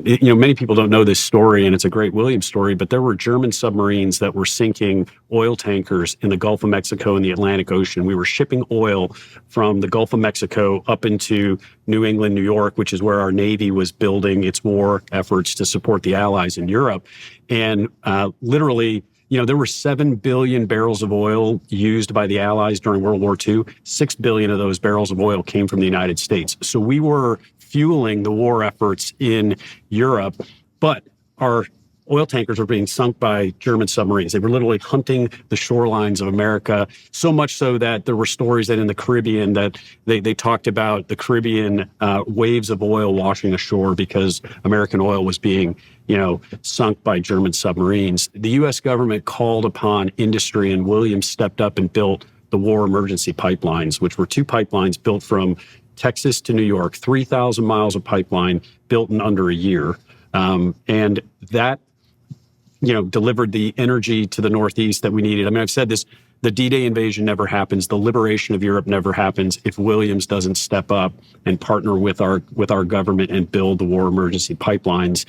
Many people don't know this story, and it's a great Williams story, but there were German submarines that were sinking oil tankers in the Gulf of Mexico and the Atlantic Ocean. We were shipping oil from the Gulf of Mexico up into New England, New York, which is where our Navy was building its war efforts to support the Allies in Europe. And literally, there were 7 billion barrels of oil used by the Allies during World War II. 6 billion of those barrels of oil came from the United States. So we were fueling the war efforts in Europe, but our oil tankers were being sunk by German submarines. They were literally hunting the shorelines of America, so much so that there were stories that in the Caribbean that they talked about the Caribbean waves of oil washing ashore because American oil was being sunk by German submarines. The U.S. government called upon industry, and Williams stepped up and built the war emergency pipelines, which were 2 pipelines built from Texas to New York, 3,000 miles of pipeline built in under a year. And that, delivered the energy to the Northeast that we needed. I mean, I've said this, the D-Day invasion never happens. The liberation of Europe never happens if Williams doesn't step up and partner with our government and build the war emergency pipelines.